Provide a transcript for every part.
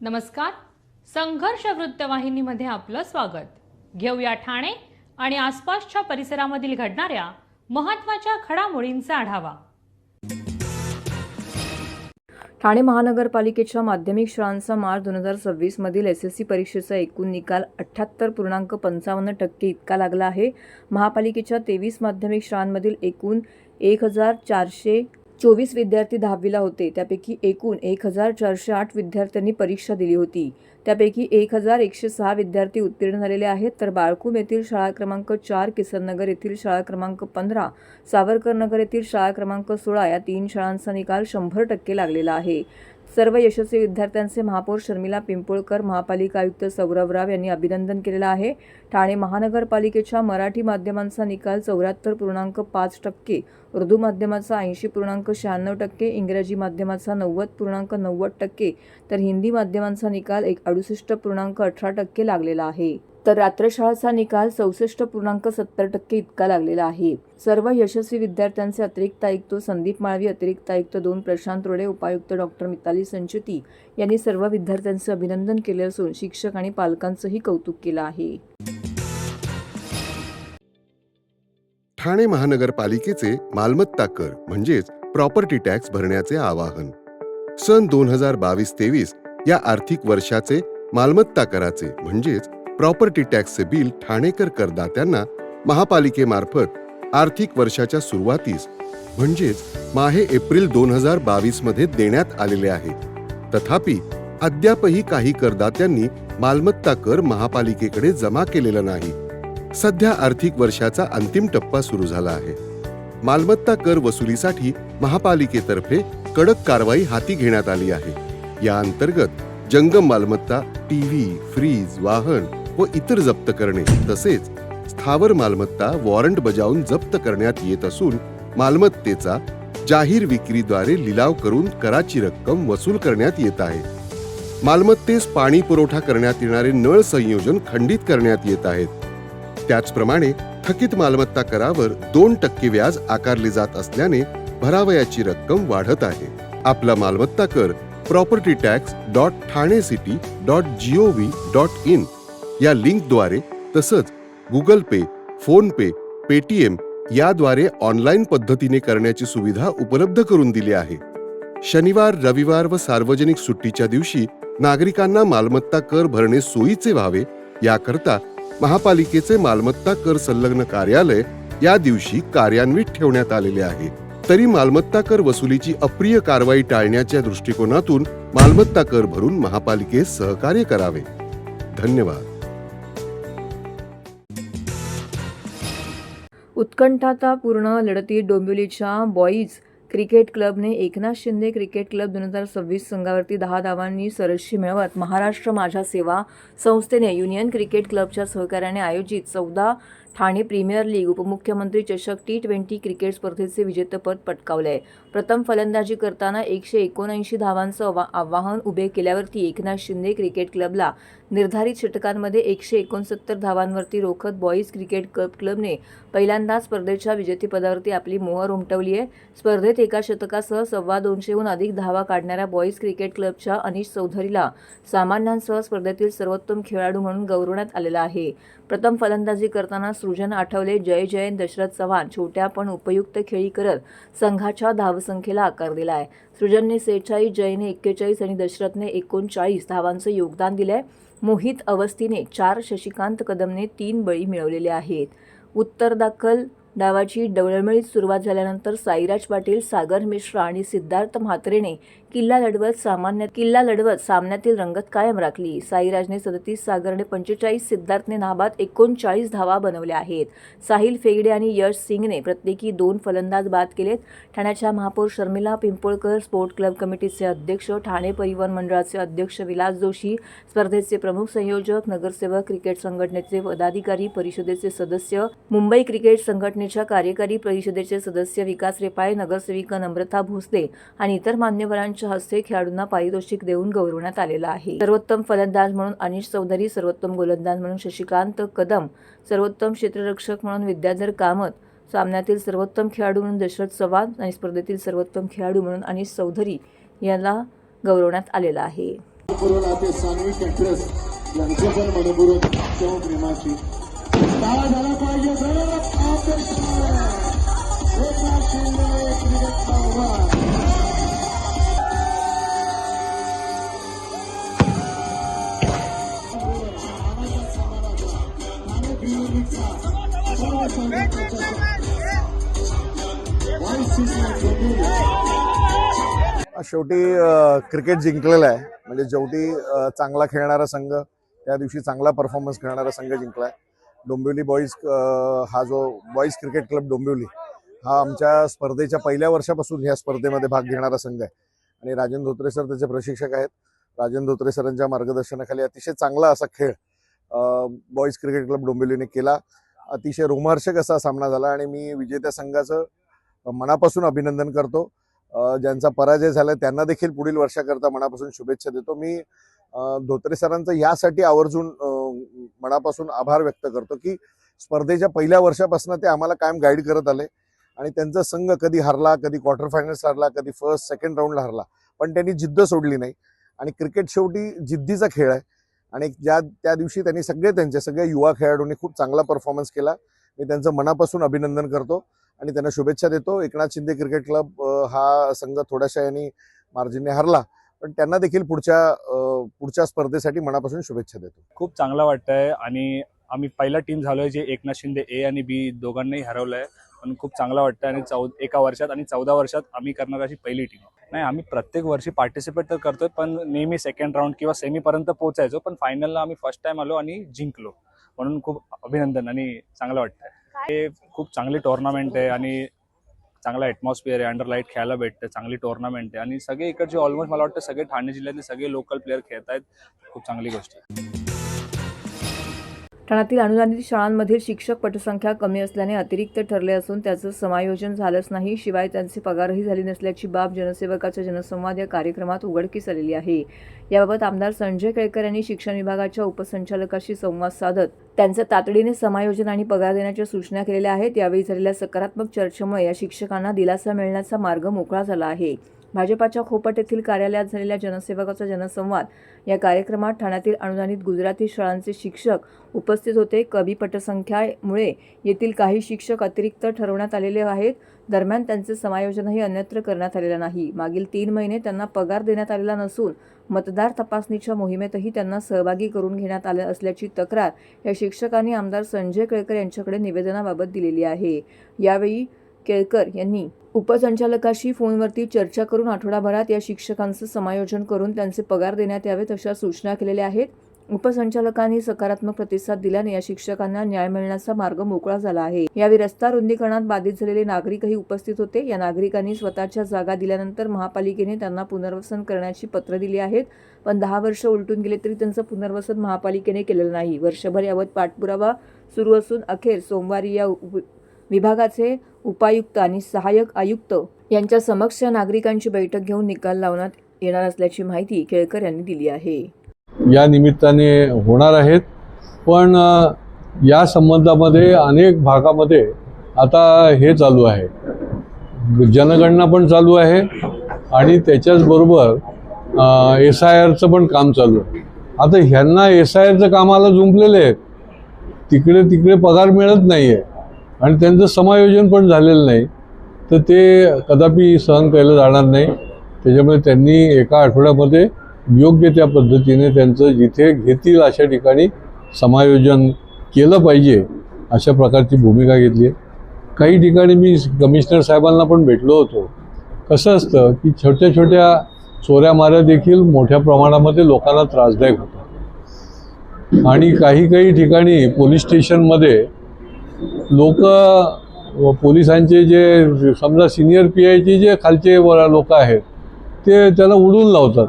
नमस्कार. संघर्ष वृत्तवाहिनीमध्ये आपलं स्वागत. घेऊया ठाणे आणि आसपासच्या परिसरामधील घडणाऱ्या महत्त्वाच्या घडामोडींचा आढावा. ठाणे महानगरपालिकेच्या माध्यमिक शाळांचा मार्च 2026 मधील SSC परीक्षेचा एकूण निकाल 78.55% इतका लागला आहे. महापालिकेच्या 23 माध्यमिक शाळांमधील एकूण 1424 विद्यार्थी 10वीला होते. त्यापैकी एकूण 1408 विद्यार्थ्यांनी परीक्षा दिली होती. त्यापैकी 1106 विद्यार्थी उत्तीर्ण झालेले आहेत. तर बाळकूम येथील शाळा क्रमांक 4, किसननगर येथील शाळा क्रमांक 15, सावरकरनगर येथील शाळा क्रमांक 16 या 3 शाळांचा निकाल 100% लागलेला आहे. सर्व यशस्वी विद्यार्थ्यांचे महापौर शर्मिला पिंपोळकर, महापालिका आयुक्त सौरभ राव यांनी अभिनंदन केलेलं आहे. ठाणे महानगरपालिकेच्या मराठी माध्यमांचा निकाल 74.5%, उर्दू माध्यमाचा 80.96%, इंग्रजी माध्यमाचा 90.90%, तर हिंदी माध्यमांचा निकाल 68.18% लागलेला आहे. तर रात्रशाळाचा निकाल 64.70% इतका लागलेला आहे. सर्व यशस्वी विद्यार्थ्यांचे अतिरिक्त आयुक्त संदीप माळवी, अतिरिक्त आयुक्त 2 प्रशांत रोडे, उपायुक्त डॉक्टर मिताली संचेती यांनी सर्व विद्यार्थ्यांचे अभिनंदन केले असून शिक्षक आणि पालकांचंही कौतुक केलं आहे. ठाणे महानगरपालिकेचे मालमत्ता कर म्हणजेच प्रॉपर्टी टॅक्स भरण्याचे आवाहन. सन 2022-23 या आर्थिक वर्षाचे मालमत्ता कराचे म्हणजेच प्रॉपर्टी टॅक्सचे बिल ठाणेकर करदात्यांना महापालिकेमार्फत आर्थिक वर्षाच्या सुरुवातीस म्हणजेच माहे एप्रिल 2022 मध्ये देण्यात आलेले आहे. तथापि अद्यापही काही करदात्यांनी मालमत्ता कर महापालिकेकडे जमा केलेला नाही. सध्या आर्थिक वर्षाचा अंतिम टप्पा सुरू झाला आहे. मालमत्ता कर वसुलीसाठी महापालिकेतर्फे कडक कारवाई हाती घेण्यात आली आहे. या अंतर्गत जंगम मालमत्ता, टीव्ही, फ्रीज, वाहन व इतर जप्त करणे तसेच स्थावर मालमत्ता वॉरंट बजावून जप्त करण्यात येत असून मालमत्तेचा जाहीर विक्रीद्वारे लिलाव करून कराची रक्कम वसूल करण्यात येत आहे. मालमत्तेस पाणी पुरवठा करण्यात येणारे नळ संयोजन खंडित करण्यात येत आहेत. त्याचप्रमाणे थकीत मालमत्ता करावर 2% व्याज आकारले जात असल्याने भरावयाची रक्कम वाढत आहे. आपला मालमत्ता कर propertytax.thanecity.gov.in या लिंकद्वारे तसंच गुगल पे, फोन पे, पेटीएम याद्वारे ऑनलाईन पद्धतीने करण्याची सुविधा उपलब्ध करून दिली आहे. शनिवार, रविवार व सार्वजनिक सुट्टीच्या दिवशी नागरिकांना मालमत्ता कर भरणे सोयीचे व्हावे याकरता महापालिकेचे मालमत्ता कर संलग्न कार्यालय या दिवशी कार्यान्वित ठेवण्यात आलेले आहे. तरी मालमत्ता कर वसुलीची अप्रिय कारवाई टाळण्याच्या दृष्टिकोनातून मालमत्ता कर भरून महापालिकेस सहकार्य करावे. धन्यवाद. उत्कंठापूर्ण लढतीत डोंबिवलीच्या बॉईज क्रिकेट क्लबने एकनाथ शिंदे क्रिकेट क्लब 2026 संघावरती 10 धावांनी सरशी मिळवत महाराष्ट्र माझ्या सेवा संस्थेने युनियन क्रिकेट क्लबच्या सहकार्याने आयोजित 14 ठाणे प्रीमियर लीग उपमुख्यमंत्री चषक T20 क्रिकेट स्पर्धेचे विजेतेपद पटकावले. प्रथम फलंदाजी करताना 179 धावांचं आव्हान उभे केल्यावरती एकनाथ शिंदे क्रिकेट क्लबला निर्धारित षटकांमध्ये 169 धावांवरती रोखत बॉईज क्रिकेट क्लबने पहिल्यांदाच स्पर्धेच्या विजेतेपदावरती आपली मोहर उमटवली आहे. स्पर्धेत एका शतकासह 225हून अधिक धावा काढणाऱ्या बॉईज क्रिकेट क्लबच्या अनिश चौधरीला सामन्यांसह स्पर्धेतील सर्वोत्तम खेळाडू म्हणून गौरवण्यात आलेला आहे. प्रथम फलंदाजी करताना सृजन आठवले, जय जयंत, दशरथ चव्हाण छोट्या पण उपयुक्त खेळी करत संघाच्या धावसंख्येला आकार दिला आहे. सृजनने 46, जयने 41 आणि दशरथने 39 धावांचं योगदान दिलंय. मोहित अवस्थीने 4, शशिकांत कदमने 3 बळी मिळवलेले आहेत. उत्तर दाखल डावाची डवळमळीत सुरुवात झाल्यानंतर साईराज पाटील, सागर मिश्रा आणि सिद्धार्थ म्हात्रेने किल्ला लढवत सामन्यातील रंगत कायम राखली. साईराजने 37, सागरने 45, सिद्धार्थने नाबाद 39 धावा बनवल्या आहेत. साहिल फेगडे आणि यश सिंगने प्रत्येकी 2 फलंदाज बाद केलेत. ठाण्याच्या महापौर शर्मिला पिंपोळकर, स्पोर्ट क्लब कमिटीचे अध्यक्ष, ठाणे परिवहन मंडळाचे अध्यक्ष विलास जोशी, स्पर्धेचे प्रमुख संयोजक, नगरसेवक, क्रिकेट संघटनेचे पदाधिकारी, परिषदेचे सदस्य, मुंबई क्रिकेट संघटनेच्या कार्यकारी परिषदेचे सदस्य विकास रेपाळे, नगरसेविका नम्रता भोसले आणि इतर मान्यवरांच्या हस्ते खेळाडूंना पारितोषिक देऊन गौरवण्यात आलेला आहे. सर्वोत्तम फलंदाज म्हणून अनिश चौधरी, सर्वोत्तम गोलंदाज म्हणून शशिकांत कदम, सर्वोत्तम क्षेत्ररक्षक म्हणून विद्याधर कामत, सामन्यातील सर्वोत्तम खेळाडू म्हणून दशरथ चव्हाण आणि स्पर्धेतील सर्वोत्तम खेळाडू म्हणून अनिश चौधरी यांना गौरवण्यात आलेला आहे. पुरवला ते सानवी कॅट्रस यांचे पण मनपूर्वक प्रेमाची टाळा झाला पाहिजे. एकनाथ शिंदे क्रिकेटचा आव्हान. शेवटी क्रिकेट जिंकलेला आहे. म्हणजे शेवटी चांगला खेळणारा संघ, त्या दिवशी चांगला परफॉर्मन्स खेळणारा संघ जिंकला आहे. डोंबिवली बॉईज हा जो बॉईज क्रिकेट क्लब डोंबिवली हा आमच्या स्पर्धेच्या पहिल्या वर्षापासून ह्या स्पर्धेमध्ये भाग घेणारा संघ आहे. आणि राजन धोत्रे सर त्याचे प्रशिक्षक आहेत. राजन धोत्रे सरांच्या मार्गदर्शनाखाली अतिशय चांगला असा खेळ बॉईज क्रिकेट क्लब डोंबिवलीने केला. अतिशय रोमहर्षक असा सामना झाला आणि मी विजेत्या संघाचं मनापासून अभिनंदन करतो. ज्यांचा पराजय झाला त्यांना देखील पुढील वर्षाकरता मनापासून शुभेच्छा देतो. मी धोत्रे सरांचं यासाठी आवर्जून मनापासून आभार व्यक्त करतो की स्पर्धेच्या पहिल्या वर्षापासून ते आम्हाला कायम गाईड करत आले आणि त्यांचा संघ कधी हरला, कधी क्वार्टर फायनल्स हरला, कधी फर्स्ट सेकंड राऊंडला हरला, पण त्यांनी जिद्द सोडली नाही. आणि क्रिकेट शेवटी जिद्दीचा खेळ आहे आणि त्या दिवशी त्यांनी सगळ्या युवा खेळाडूंनी खूप चांगला परफॉर्मन्स केला. मी त्यांचं मनापासून अभिनंदन करतो आणि त्यांना शुभेच्छा देतो. एकनाथ शिंदे क्रिकेट क्लब हा संघ थोड्याशा यांनी मार्जिनने हरला, पण त्यांना देखील पुढच्या स्पर्धेसाठी मनापासून शुभेच्छा देतो. खूप चांगलं वाटतंय आणि आम्ही पहिला टीम झालोय जे एकनाथ शिंदे ए आणि बी दोघांनाही हरवलंय. पण खूप चांगलं वाटतं आणि एका वर्षात आणि 14 वर्षात आम्ही करणार अशी पहिली टीम नाही. आम्ही प्रत्येक वर्षी पार्टिसिपेट तर करतोय, पण नेहमी सेकंड राऊंड किंवा सेमीपर्यंत पोहोचायचो, पण फायनलला आम्ही फर्स्ट टाइम आलो आणि जिंकलो. म्हणून खूप अभिनंदन आणि चांगलं वाटतंय. हे खूप चांगली टुर्नामेंट आहे आणि चांगला ॲटमॉस्फिअर आहे. अंडर लाईट खेळायला भेटतं, चांगली टुर्नामेंट आहे आणि सगळे इकडचे ऑलमोस्ट मला वाटतं सगळे ठाणे जिल्ह्यातले सगळे लोकल प्लेअर खेळत आहेत. खूप चांगली गोष्ट आहे. ठाण्यातील अनुदानित शाळांमधील शिक्षक पटसंख्या कमी असल्याने अतिरिक्त ठरले असून त्याचं समायोजन झालंच नाही, शिवाय त्यांचे पगारही झाली नसल्याची बाब जनसेवकाच्या जनसंवाद या कार्यक्रमात उघडकीस आलेली आहे. याबाबत आमदार संजय केळकर यांनी शिक्षण विभागाच्या उपसंचालकाशी संवाद साधत त्यांचं तातडीने समायोजन आणि पगार देण्याच्या सूचना केलेल्या आहेत. यावेळी झालेल्या सकारात्मक चर्चेमुळे या शिक्षकांना दिलासा मिळण्याचा मार्ग मोकळा झाला आहे. भाजपाच्या खोपट येथील कार्यालयात झालेल्या जनसेवकाचा जनसंवाद या कार्यक्रमात ठाण्यातील अनुदानित गुजराती शाळांचे शिक्षक उपस्थित होते. कमी पटसंख्येमुळे येथील काही शिक्षक अतिरिक्त ठरवण्यात आलेले आहेत. दरम्यान त्यांचे समायोजनही अन्यत्र करण्यात आलेलं नाही. मागील 3 महिने त्यांना पगार देण्यात आलेला नसून मतदार तपासणीच्या मोहिमेतही त्यांना सहभागी करून घेण्यात आलं असल्याची तक्रार या शिक्षकांनी आमदार संजय केळकर यांच्याकडे निवेदनाबाबत दिलेली आहे. यावेळी केळकर यांनी उपसंचालकाशी फोनवरती चर्चा करून आठवडाभरात या शिक्षकांचं समायोजन करून त्यांचे पगार देण्यात यावेत अशा सूचना केलेल्या आहेत. उपसंचालकांनी सकारात्मक प्रतिसाद दिल्याने या शिक्षकांना न्याय मिळण्याचा मार्ग मोकळा झाला आहे. यावेळी रस्ता रुंदीकरणात बाधित झालेले नागरिकही उपस्थित होते. या नागरिकांनी स्वतःच्या जागा दिल्यानंतर महापालिकेने त्यांना पुनर्वसन करण्याची पत्र दिली आहेत, पण 10 वर्ष उलटून गेले तरी त्यांचं पुनर्वसन महापालिकेने केलेलं नाही. वर्षभर याबाबत पाठपुरावा सुरू असून अखेर सोमवारी या विभागाचे उपायुक्त आणि सहाय्यक आयुक्त यांच्या समक्ष नागरिकांची बैठक घेऊन निकाल लावण्यात येणार असल्याची माहिती केळकर यांनी दिली आहे. या निमित्ताने होणार आहेत, पण या संबंधामध्ये अनेक भागामध्ये आता हे चालू आहे, जनगणना पण चालू आहे आणि त्याच्याचबरोबर SIRचं पण काम चालू आहे. आता ह्यांना SIRचं कामाला जुंपलेले आहेत, तिकडे पगार मिळत नाही आहे आणि त्यांचं समायोजन पण झालेलं नाही, तर ते कदापि सहन केलं जाणार नाही. त्याच्यामुळे त्यांनी एका आठवड्यामध्ये योग्य त्या पद्धतीने त्यांचं जिथे घेतील अशा ठिकाणी समायोजन केलं पाहिजे अशा प्रकारची भूमिका घेतली आहे. काही ठिकाणी मी कमिशनर साहेबांना पण भेटलो होतो. कसं असतं की छोट्या छोट्या चोऱ्या माऱ्या देखील मोठ्या प्रमाणामध्ये लोकांना त्रासदायक होतात आणि काही ठिकाणी पोलीस स्टेशनमध्ये लोक पोलिसांचे जे समजा सिनियर PIचे जे खालचे लोक आहेत ते त्याला उडून लावतात.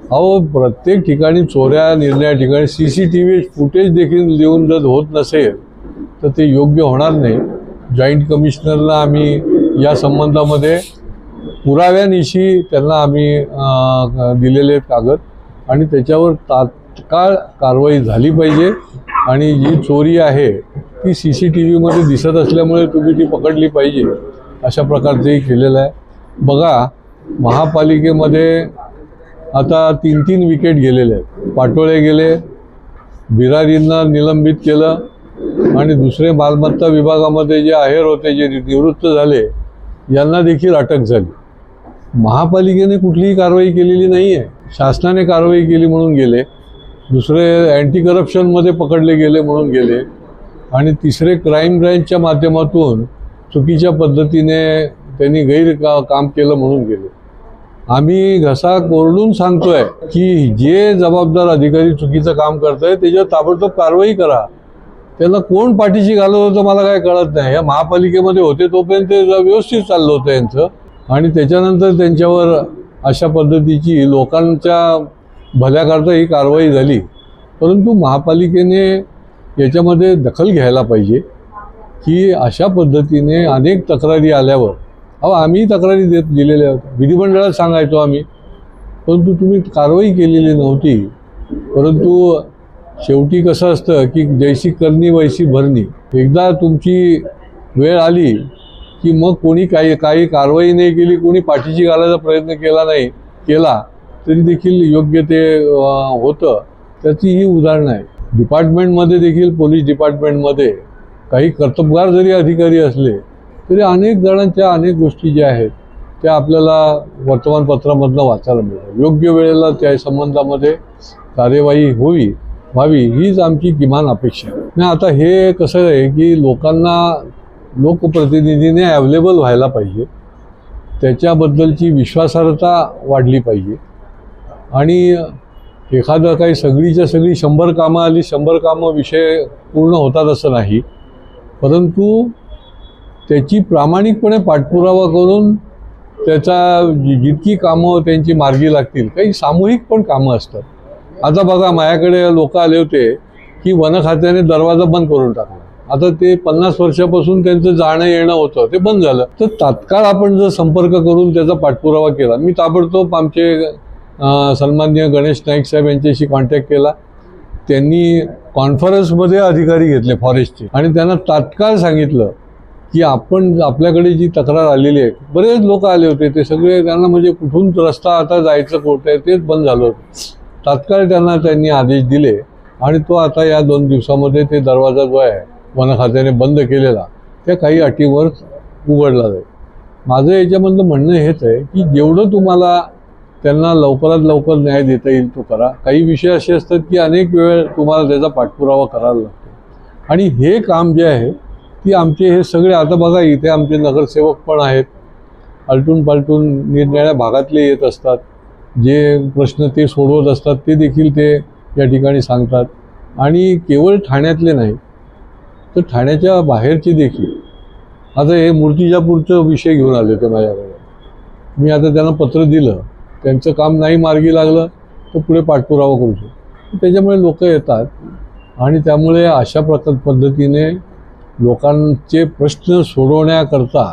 अहो, प्रत्येक ठिकाणी चोऱ्या निर्णया ठिकाणी CCTV फुटेज देखील देऊन जर होत नसेल तर ते योग्य होणार नाही. जॉईंट कमिशनरला आम्ही या संबंधामध्ये पुराव्यानिशी त्यांना आम्ही दिलेले कागद आणि त्याच्यावर तात्काळ कारवाई झाली पाहिजे आणि जी चोरी आहे ती CCTVमध्ये दिसत असल्यामुळे तुम्ही ती पकडली पाहिजे अशा प्रकारचंही केलेलं आहे. बघा, महापालिकेमध्ये आता 3-3 विकेट गेलेले आहेत. पाटोळे गेले, बिरारींना निलंबित केलं आणि दुसरे मालमत्ता विभागामध्ये जे आहेर होते, जे निवृत्त झाले, यांना देखील अटक झाली. महापालिकेने कुठलीही कारवाई केलेली नाही आहे. शासनाने कारवाई केली म्हणून गेले, दुसरे अँटी करप्शनमध्ये पकडले गेले म्हणून गेले आणि तिसरे क्राईम ब्रँचच्या माध्यमातून चुकीच्या पद्धतीने त्यांनी काम केलं म्हणून गेले. आम्ही घसा कोरडून सांगतोय की जे जबाबदार अधिकारी चुकीचं काम करताय त्याच्यावर ताबडतोब कारवाई करा. त्यांना कोण पाठीशी घालत होतं मला काय कळत नाही. या महापालिकेमध्ये होते तोपर्यंत ते व्यवस्थित चाललं होतं यांचं आणि त्याच्यानंतर त्यांच्यावर अशा पद्धतीची लोकांच्या भल्याकरता ही कारवाई झाली. परंतु महापालिकेने याच्यामध्ये दखल घ्यायला पाहिजे की अशा पद्धतीने अनेक तक्रारी आल्यावर आम्ही तक्रारी दिलेल्या होत्या, विधिमंडळात सांगायचो आम्ही, परंतु तुम्ही कारवाई केलेली नव्हती. परंतु शेवटी कसं असतं की जैसी करणी वैसी भरणी. एकदा तुमची वेळ आली की मग कोणी काही कारवाई नाही केली, कोणी पाठीशी घालायचा प्रयत्न केला तरी देखील योग्य ते होतं. त्याची ही उदाहरणं आहे. डिपार्टमेंटमध्ये देखील, पोलीस डिपार्टमेंटमध्ये काही कर्तबगार जरी अधिकारी असले तरी अनेक जणांच्या अनेक गोष्टी ज्या आहेत त्या आपल्याला वर्तमानपत्रामधनं वाचायला मिळतात. योग्य वेळेला त्या संबंधामध्ये कार्यवाही व्हावी हीच आमची किमान अपेक्षा आहे. नाही, आता हे कसं आहे की लोकांना लोकप्रतिनिधीने अवेलेबल व्हायला पाहिजे, त्याच्याबद्दलची विश्वासार्हता वाढली पाहिजे आणि एखादं काही सगळीच्या सगळी 100 कामं आली, 100 कामं विषय पूर्ण होतात असं नाही. परंतु त्याची प्रामाणिकपणे पाठपुरावा करून त्याचा जितकी कामं त्यांची मार्गी लागतील, काही सामूहिक पण कामं असतात. आता बघा, माझ्याकडे लोक आले होते की वन खात्याने दरवाजा बंद करून टाकला. आता ते 50 वर्षापासून त्यांचं जाणं येणं होतं, ते बंद झालं. तर तात्काळ आपण जर संपर्क करून त्याचा पाठपुरावा केला, मी ताबडतोब आमचे सन्माननीय गणेश नाईक साहेब यांच्याशी कॉन्टॅक्ट केला. त्यांनी कॉन्फरन्समध्ये अधिकारी घेतले फॉरेस्टचे आणि त्यांना तात्काळ सांगितलं की आपल्याकडे जी तक्रार आलेली आहे, बरेच लोक आले होते, ते सगळे त्यांना म्हणजे कुठून रस्ता आता जायचं कुठं आहे तेच बंद झालं होतं. तात्काळ त्यांनी आदेश दिले आणि तो आता या 2 दिवसामध्ये ते दरवाजा जो आहे वन खात्याने बंद केलेला त्या काही अटीवर उघडला जाईल. माझं याच्यामधलं म्हणणं हेच आहे की जेवढं तुम्हाला त्यांना लवकरात लवकर न्याय देता येईल तो करा. काही विषय असे असतात की अनेक वेळ तुम्हाला त्याचा पाठपुरावा करायला लागतो आणि हे काम जे आहे की आमचे हे सगळे, आता बघा इथे आमचे नगरसेवक पण आहेत, आलटून पालटून निरनिराळ्या भागातले येत असतात, जे प्रश्न ते सोडवत असतात ते देखील ते या ठिकाणी सांगतात. आणि केवळ ठाण्यातले नाही तर ठाण्याच्या बाहेरचे देखील. आता हे मूर्तिजापूरचं विषय घेऊन आले होते माझ्याकडे. मी आता त्यांना पत्र दिलं, त्यांचं काम नाही मार्गी लागलं तर पुढे पाठपुरावा करू शकतो. त्याच्यामुळे लोक येतात आणि त्यामुळे अशा पद्धतीने लोकांचे प्रश्न सोडवण्याकरता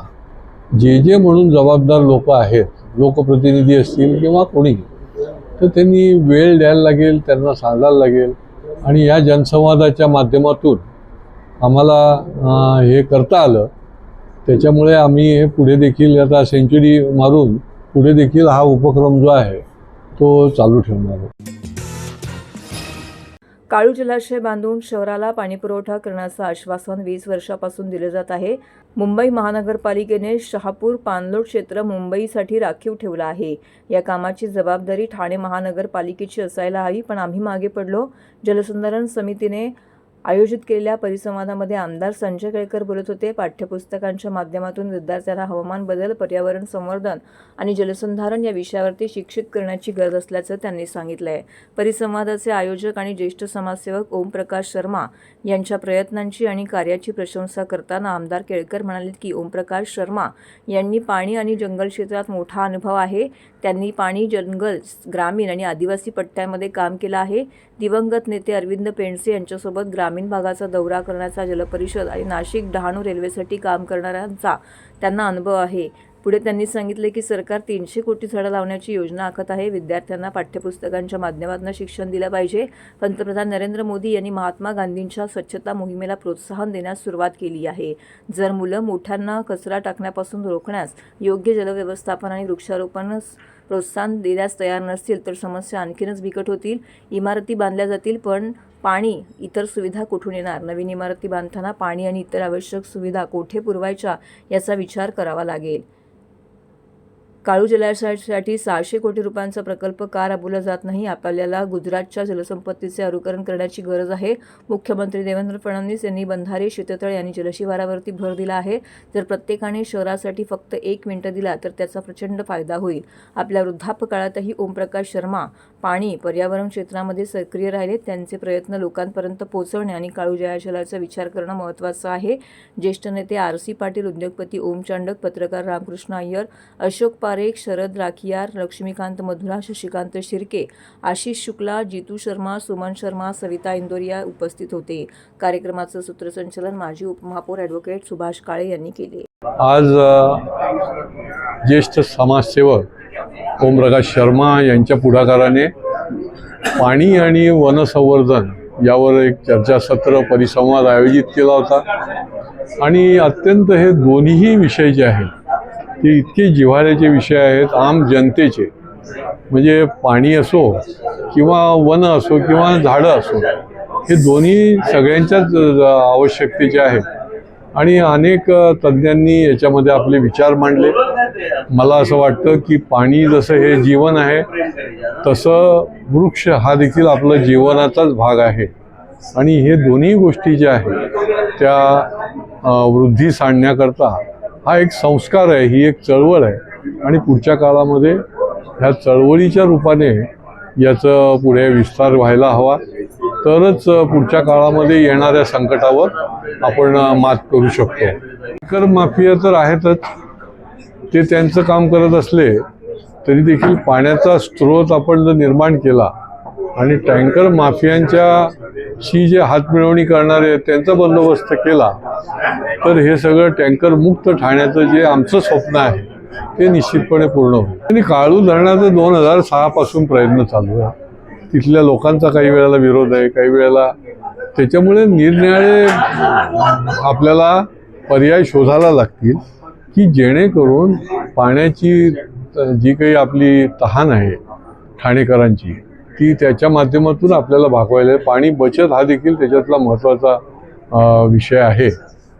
जे म्हणून जबाबदार लोक आहेत, लोकप्रतिनिधी असतील किंवा कोणी, तर त्यांनी वेळ द्यायला लागेल, त्यांना सांगायला लागेल. आणि या जनसंवादाच्या माध्यमातून आम्हाला हे करता आलं. त्याच्यामुळे आम्ही हे पुढे देखील आता सेंचुरी मारून पुढे देखील हा उपक्रम जो आहे तो चालू ठेवणार आहे. काळू जलाशय बांधून शहराला पाणीपुरवठा करण्याचं आश्वासन 20 वर्षापासून दिलं जात आहे. मुंबई महानगरपालिकेने शहापूर पाणलोट क्षेत्र मुंबईसाठी राखीव ठेवलं आहे. या कामाची जबाबदारी ठाणे महानगरपालिकेची असायला हवी, पण आम्ही मागे पडलो. जलसंधारण समितीने आयोजित केलेल्या परिसंवादामध्ये आमदार संजय केळकर बोलत होते. पाठ्यपुस्तकांच्या माध्यमातून विद्यार्थ्यांना हवामान बदल, पर्यावरण संवर्धन आणि जलसंधारण या विषयावरती शिक्षित करण्याची गरज असल्याचं त्यांनी सांगितलं आहे. परिसंवादाचे आयोजक आणि ज्येष्ठ समाजसेवक ओमप्रकाश शर्मा यांच्या प्रयत्नांची आणि कार्याची प्रशंसा करताना आमदार केळकर म्हणाले की ओमप्रकाश शर्मा यांनी पाणी आणि जंगल क्षेत्रात मोठा अनुभव आहे. त्यांनी पाणी, जंगल, ग्रामीण आणि आदिवासी पट्ट्यांमध्ये काम केलं आहे. दिवंगत नेते अरविंद पेंडसे यांच्यासोबत ग्रामीण भागाचा दौरा करण्याचा, जलपरिषद आणि नाशिक डहाणू रेल्वेसाठी काम करणाऱ्यांचा त्यांना अनुभव आहे. पुढे त्यांनी सांगितले की सरकार 300 कोटी झाडं लावण्याची योजना आखत आहे. विद्यार्थ्यांना पाठ्यपुस्तकांच्या माध्यमातून शिक्षण दिलं पाहिजे. पंतप्रधान नरेंद्र मोदी यांनी महात्मा गांधींच्या स्वच्छता मोहिमेला प्रोत्साहन देण्यास सुरुवात केली आहे. जर मुलं मोठ्यांना कचरा टाकण्यापासून रोखण्यास योग्य जलव्यवस्थापन आणि वृक्षारोपण प्रोत्साहन देण्यास तयार नसतील तर समस्या आणखीनच बिकट होतील. इमारती बांधल्या जातील पण पाणी, इतर सुविधा कुठून येणार? नवीन इमारती बांधताना पाणी आणि इतर आवश्यक सुविधा कोठे पुरवायच्या याचा विचार करावा लागेल. काळू जलाशयासाठी 600 कोटी रुपयांचा प्रकल्प का राबवला जात नाही? आपल्याला गुजरातच्या जलसंपत्तीचे अनुकरण करण्याची गरज आहे. मुख्यमंत्री देवेंद्र फडणवीस यांनी बंधारे, शेततळे आणि जलशिवारावरती भर दिला आहे. जर प्रत्येकाने शहरासाठी फक्त 1 मिनिट दिला तर त्याचा प्रचंड फायदा होईल. आपल्या वृद्धापकाळातही ओमप्रकाश शर्मा पाणी, पर्यावरण क्षेत्रामध्ये सक्रिय राहिले. त्यांचे प्रयत्न लोकांपर्यंत पोहोचवणे आणि काळू जलाशयाचा विचार करणं महत्त्वाचं आहे. ज्येष्ठ नेते आर.सी. पाटील, उद्योगपती ओम चांडक, पत्रकार रामकृष्ण अय्यर, अशोक पारेख, शरद राखियार, लक्ष्मीकांत मधुरा, शशिकांत शिर्के, आशिष शुक्ला, जितू शर्मा, सुमन शर्मा, सविता इंदोरिया उपस्थित होते. कार्यक्रमाचं सूत्रसंचालन माजी उपमहापौर ॲडव्होकेट सुभाष काळे यांनी केले. आज ज्येष्ठ समाजसेवक ओमप्रकाश शर्मा यांच्या पुढाकाराने पाणी आणि वनसंवर्धन यावर एक चर्चासत्र, परिसंवाद आयोजित केला होता. आणि अत्यंत हे दोन्हीही विषय जे आहेत ते इतके जिव्हाळ्याचे विषय आहेत आम जनतेचे. म्हणजे पाणी असो किंवा वन असो किंवा झाडं असो, हे दोन्ही सगळ्यांच्याच आवश्यकतेचे आहेत. आणि अनेक तज्ज्ञांनी याच्यामध्ये आपले विचार मांडले. मला असं वाटतं की पाणी जसं हे जीवन आहे तसं वृक्ष हा देखील आपलं जीवनाचाच भाग आहे. आणि हे दोन्ही गोष्टी ज्या आहेत त्या वृद्धीस आणण्याकरता हा एक संस्कार आहे, ही एक चळवळ आहे. आणि पुढच्या काळामध्ये ह्या चळवळीच्या रूपाने याचं पुढे विस्तार व्हायला हवा. तरच पुढच्या काळामध्ये येणाऱ्या संकटावर आपण मात करू शकतो. टँकर माफिया तर आहेतच, ते त्यांचं काम करत असले तरी देखील पाण्याचा स्रोत आपण जर निर्माण केला आणि टँकर माफियांच्याशी जे हातमिळवणी करणारे त्यांचा बंदोबस्त केला तर हे सगळं टँकर मुक्त ठाण्याचं जे आमचं स्वप्न आहे ते निश्चितपणे पूर्ण होईल. आणि काळू धरणाचं 2006 पासून प्रयत्न चालू आहे. तिथल्या लोकांचा काही वेळेला विरोध आहे, काही वेळेला त्याच्यामुळे निरनिराळे आपल्याला पर्याय शोधायला लागतील की जेणेकरून पाण्याची जी काही आपली तहान आहे ठाणेकरांची ती त्याच्या माध्यमातून आपल्याला भागवायला. पाणी बचत हा देखील त्याच्यातला महत्त्वाचा विषय आहे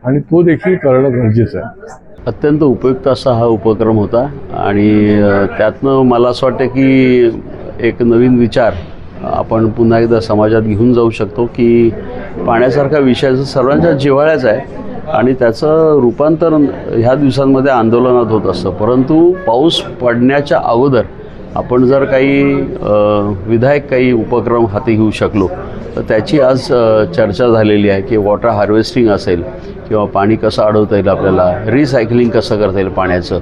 आणि तो देखील करणं गरजेचं आहे. अत्यंत उपयुक्त असा हा उपक्रम होता आणि त्यातनं मला असं वाटतं की एक नवीन विचार आपण पुन्हा एकदा समाजात घेऊन जाऊ शकतो की पाण्यासारखा विषय सर्वांच्या जिव्हाळ्याचा आहे आणि त्याचं रूपांतर ह्या दिवसांमध्ये आंदोलनात होत असतं. परंतु पाऊस पडण्याच्या अगोदर आपण जर काही विधायक काही उपक्रम हाती घेऊ शकलो तर त्याची आज चर्चा झालेली आहे की वॉटर हार्वेस्टिंग असेल किंवा पाणी कसं अडवता येईल, आपल्याला रिसायकलिंग कसं करता येईल पाण्याचं.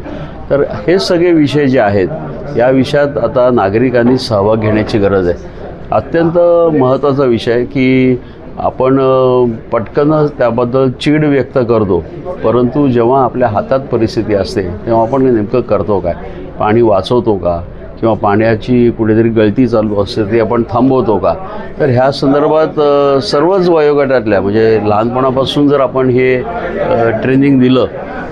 तर हे सगळे विषय जे आहेत या विषयात आता नागरिकांनी सहभाग घेण्याची गरज आहे. अत्यंत महत्त्वाचा विषय आहे की आपण पटकन त्याबद्दल चीड व्यक्त करतो, परंतु जेव्हा आपल्या हातात परिस्थिती असते तेव्हा आपण नेमकं करतो काय? पाणी वाचवतो का? किंवा पाण्याची कुठेतरी गळती चालू असते ते आपण थांबवतो का? तर ह्या संदर्भात सर्वच वयोगटातल्या म्हणजे लहानपणापासून जर आपण हे ट्रेनिंग दिलं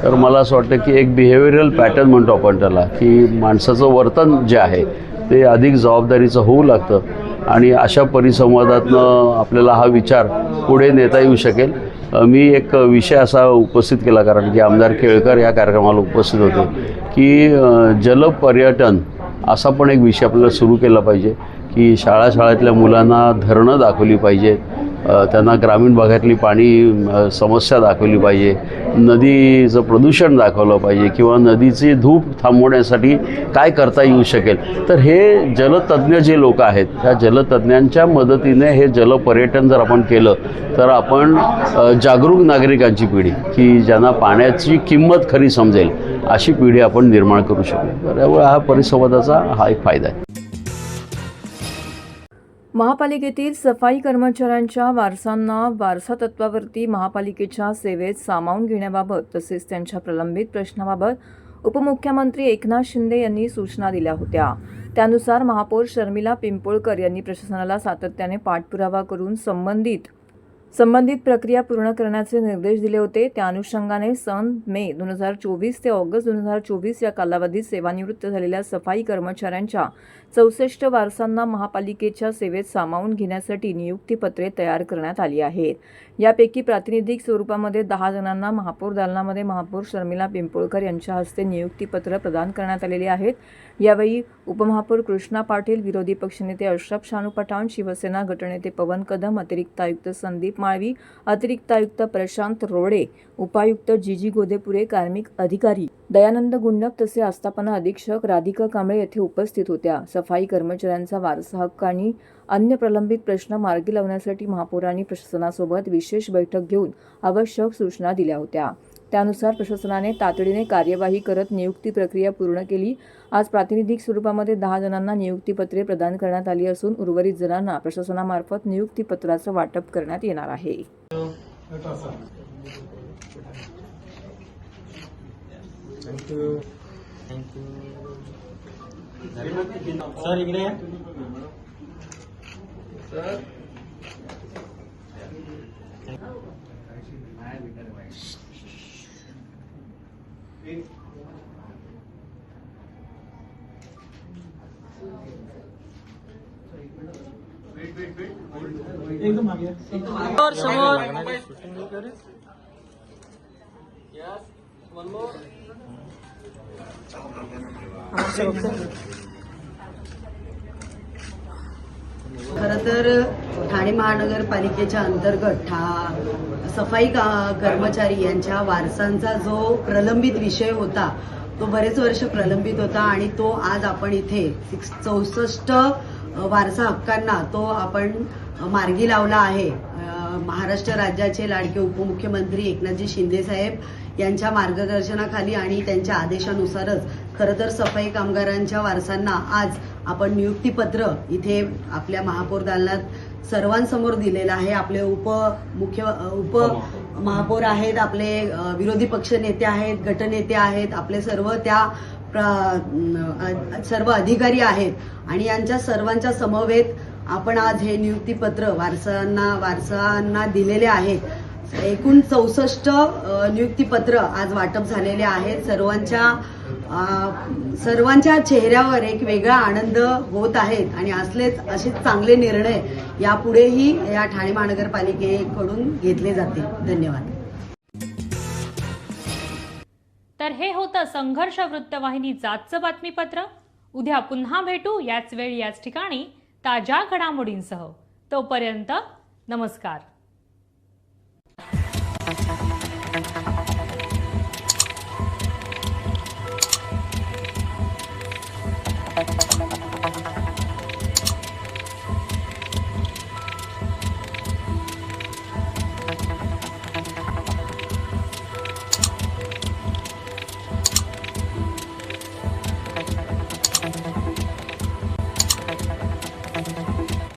तर मला असं वाटतं की एक बिहेवियरल पॅटर्न म्हणतो आपण त्याला, की माणसाचं वर्तन जे आहे ते अधिक जबाबदारीचं होऊ लागतं आणि अशा परिसंवादातनं आपल्याला हा विचार पुढे नेता येऊ शकेल. मी एक विषय असा उपस्थित केला कारण की आमदार केळकर या कार्यक्रमाला उपस्थित होते की जलपर्यटन असा पण एक विषय आपल्याला सुरू केला पाहिजे की शाळेतल्या मुलांना धरणं दाखवली पाहिजे, त्यांना ग्रामीण भागातली पाणी समस्या दाखवली पाहिजे, नदीचं प्रदूषण दाखवलं पाहिजे किंवा नदीची धूप थांबवण्यासाठी काय करता येऊ शकेल. तर हे जलतज्ञ जे लोक आहेत त्या जलतज्ञांच्या मदतीने हे जलपर्यटन जर आपण केलं तर आपण जागरूक नागरिकांची पिढी की ज्यांना पाण्याची किंमत खरी समजेल अशी पिढी आपण निर्माण करू शकू. त्यामुळे हा परिसंवादाचा हा एक फायदा आहे. महापालिकेतील सफाई कर्मचाऱ्यांच्या वारसांना वारसा तत्वावरती महापालिकेच्या सेवेत सामावून घेण्याबाबत तसेच त्यांच्या प्रलंबित प्रश्नाबाबत उपमुख्यमंत्री एकनाथ शिंदे यांनी सूचना दिल्या होत्या. त्यानुसार महापौर शर्मिला पिंपोळकर यांनी प्रशासनाला सातत्याने पाठपुरावा करून संबंधित संबंधित प्रक्रिया पूर्ण करण्याचे निर्देश दिले होते. त्या अनुषंगाने सन मे 2024 ते ऑगस्ट 2024 या कालावधीत सेवानिवृत्त झालेल्या सफाई कर्मचाऱ्यांच्या 64 वारसांना महापालिकेच्या सेवेत सामावून घेण्यासाठी नियुक्तीपत्रे तयार करण्यात आली आहेत. यापैकी प्रातिनिधिक स्वरूपामध्ये 10 जणांना महापौर दालनामध्ये महापौर शर्मिला पिंपोळकर यांच्या हस्ते नियुक्तीपत्र प्रदान करण्यात आलेले आहेत. यावेळी उपमहापौर कृष्णा पाटील, विरोधी पक्षनेते अशरफ शानू पठाण, शिवसेना गटनेते पवन कदम, अतिरिक्त आयुक्त संदीप माळवी, अतिरिक्त आयुक्त प्रशांत रोडे, उपायुक्त जीजी गोदेपुरे, कार्मिक अधिकारी दयानंद गुंडक तसे आस्थापना अधीक्षक राधिका कांबळे येथे उपस्थित होत्या. सफाई कर्मचाऱ्यांचा वारसा हक्क आणि अन्य प्रलंबित प्रश्न मार्गी लावण्यासाठी महापौरांनी प्रशासनासोबत विशेष बैठक घेऊन आवश्यक सूचना दिल्या होत्या. त्यानुसार प्रशासनाने तातडीने कार्यवाही करत नियुक्ती प्रक्रिया पूर्ण केली. आज प्रातिनिधिक स्वरूपामध्ये 10 जणांना नियुक्तीपत्रे प्रदान करण्यात आली असून उर्वरित जणांना प्रशासनामार्फत नियुक्तीपत्राचं वाटप करण्यात येणार आहे. खरं तर ठाणे महानगरपालिकेच्या अंतर्गत सफाई कर्मचारी यांच्या वारसांचा जो प्रलंबित विषय होता तो बरेच वर्ष प्रलंबित होता आणि तो आज आपण इथे 64 वारसा हक्कांना तो आपण मार्गी लावला आहे. महाराष्ट्र राज्याचे लाडके उपमुख्यमंत्री एकनाथजी शिंदे साहेब यांच्या मार्गदर्शनाखाली आणि त्यांच्या आदेशानुसारच खरं तर सफाई कामगारांच्या वारसांना आज आपण नियुक्तीपत्र इथे आपल्या महापौर दालनात सर्वांसमोर दिलेलं आहे. आपले उप महापौर आहेत, आपले विरोधी पक्ष नेते आहेत, गटनेते आहेत, आपले सर्व सर्व अधिकारी आहेत आणि यांच्या सर्वांच्या समवेत आपण आज हे नियुक्तीपत्र वारसांना दिलेले आहेत. एकूण 64 नियुक्तीपत्र आज वाटप झालेले आहेत. सर्वांच्या चेहऱ्यावर एक वेगळा आनंद होत आहेत आणि असेच चांगले निर्णय यापुढेही या ठाणे महानगरपालिकेकडून घेतले जातील. धन्यवाद. तर हे होतं संघर्ष वृत्तवाहिनीचं आजचं बातमीपत्र. उद्या पुन्हा भेटू याच वेळी याच ठिकाणी ताज्या घडामोडींसह. तोपर्यंत नमस्कार.